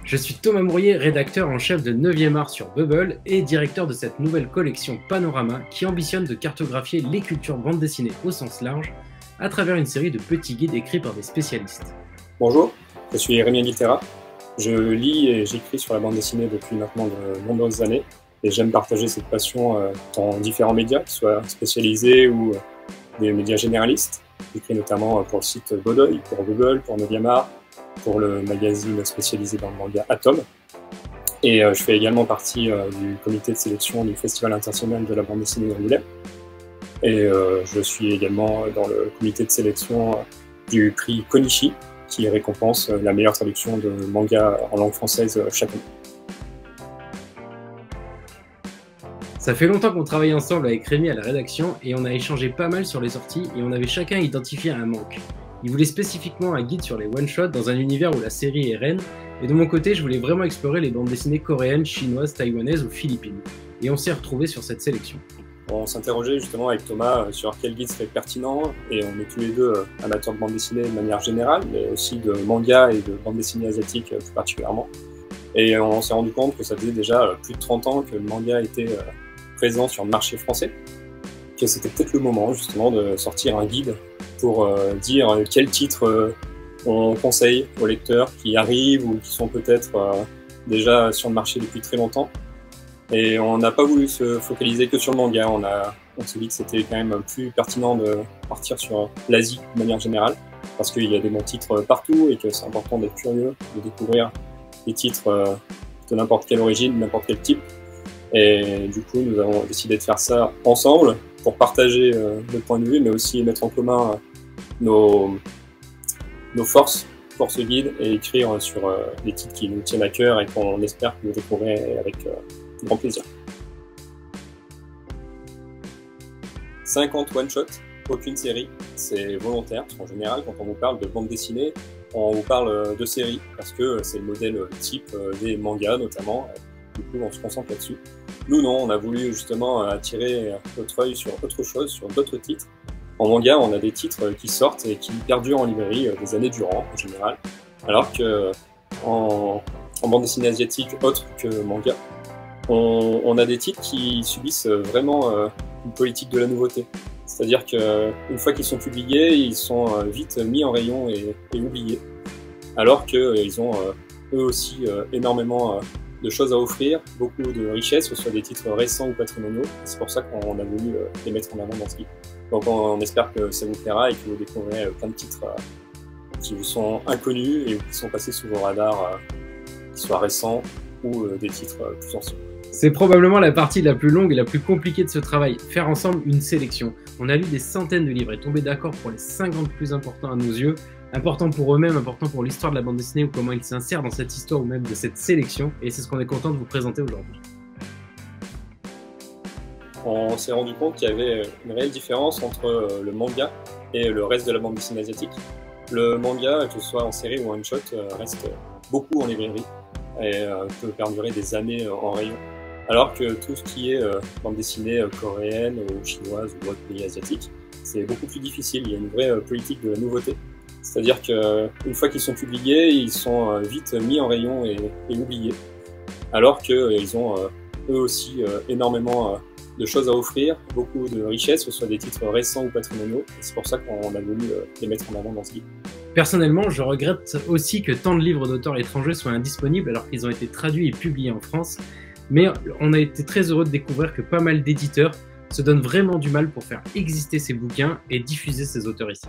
Je suis Thomas Mourier, rédacteur en chef de 9e art sur Bubble et directeur de cette nouvelle collection Panorama qui ambitionne de cartographier les cultures bande dessinée au sens large à travers une série de petits guides écrits par des spécialistes. Bonjour, je suis Rémi Guitera. Je lis et j'écris sur la bande dessinée depuis maintenant de nombreuses années et j'aime partager cette passion dans différents médias, qu'ils soient spécialisés ou des médias généralistes. J'écris notamment pour le site Bodoy, pour Google, pour 9e art, pour le magazine spécialisé dans le manga Atom. Et je fais également partie du comité de sélection du Festival international de la bande dessinée d'Angoulême. Et je suis également dans le comité de sélection du prix Konishi, qui récompense la meilleure traduction de manga en langue française chaque année. Ça fait longtemps qu'on travaille ensemble avec Rémi à la rédaction et on a échangé pas mal sur les sorties et on avait chacun identifié un manque. Il voulait spécifiquement un guide sur les one-shots dans un univers où la série est reine, et de mon côté je voulais vraiment explorer les bandes dessinées coréennes, chinoises, taïwanaises ou philippines. Et on s'est retrouvés sur cette sélection. On s'interrogeait justement avec Thomas sur quel guide serait pertinent, et on est tous les deux amateurs de bande dessinée de manière générale, mais aussi de manga et de bande dessinée asiatique plus particulièrement. Et on s'est rendu compte que ça faisait déjà plus de 30 ans que le manga était présent sur le marché français, que c'était peut-être le moment justement de sortir un guide pour dire quels titres on conseille aux lecteurs qui arrivent ou qui sont peut-être déjà sur le marché depuis très longtemps. Et on n'a pas voulu se focaliser que sur le manga, on s'est dit que c'était quand même plus pertinent de partir sur l'Asie de manière générale, parce qu'il y a des bons titres partout et que c'est important d'être curieux, de découvrir des titres de n'importe quelle origine, de n'importe quel type. Et du coup, nous avons décidé de faire ça ensemble pour partager nos points de vue, mais aussi mettre en commun nos forces pour ce guide et écrire sur les titres qui nous tiennent à cœur et qu'on espère que vous découvrirez avec grand plaisir. 50 one-shots, aucune série, c'est volontaire, parce qu'en général, quand on vous parle de bande dessinée, on vous parle de série, parce que c'est le modèle type des mangas notamment, du coup on se concentre là-dessus. Nous non, on a voulu justement attirer notre œil sur autre chose, sur d'autres titres. En manga, on a des titres qui sortent et qui perdurent en librairie des années durant, en général, alors que en bande dessinée asiatique autre que manga, on a des titres qui subissent vraiment une politique de la nouveauté. C'est-à-dire qu'une fois qu'ils sont publiés, ils sont vite mis en rayon et oubliés, alors qu'ils ont eux aussi énormément de choses à offrir, beaucoup de richesses, que ce soit des titres récents ou patrimoniaux. C'est pour ça qu'on a voulu les mettre en avant dans ce guide. Donc on espère que ça vous plaira et que vous découvrirez plein de titres qui vous sont inconnus et qui sont passés sous vos radars, qu'ils soient récents ou des titres plus anciens. C'est probablement la partie la plus longue et la plus compliquée de ce travail, faire ensemble une sélection. On a lu des centaines de livres et tombé d'accord pour les 50 plus importants à nos yeux, importants pour eux-mêmes, importants pour l'histoire de la bande dessinée ou comment ils s'insèrent dans cette histoire ou même de cette sélection, et c'est ce qu'on est content de vous présenter aujourd'hui. On s'est rendu compte qu'il y avait une réelle différence entre le manga et le reste de la bande dessinée asiatique. Le manga, que ce soit en série ou en one-shot, reste beaucoup en librairie et peut perdurer des années en rayon. Alors que tout ce qui est bande dessinée coréenne ou chinoise ou autre pays asiatique, c'est beaucoup plus difficile. Il y a une vraie politique de la nouveauté. C'est-à-dire qu'une fois qu'ils sont publiés, ils sont vite mis en rayon et oubliés. Alors qu'ils ont eux aussi énormément de choses à offrir, beaucoup de richesses, que ce soit des titres récents ou patrimoniaux. C'est pour ça qu'on a voulu les mettre en avant dans ce guide. Personnellement, je regrette aussi que tant de livres d'auteurs étrangers soient indisponibles alors qu'ils ont été traduits et publiés en France. Mais on a été très heureux de découvrir que pas mal d'éditeurs se donnent vraiment du mal pour faire exister ces bouquins et diffuser ces auteurs ici.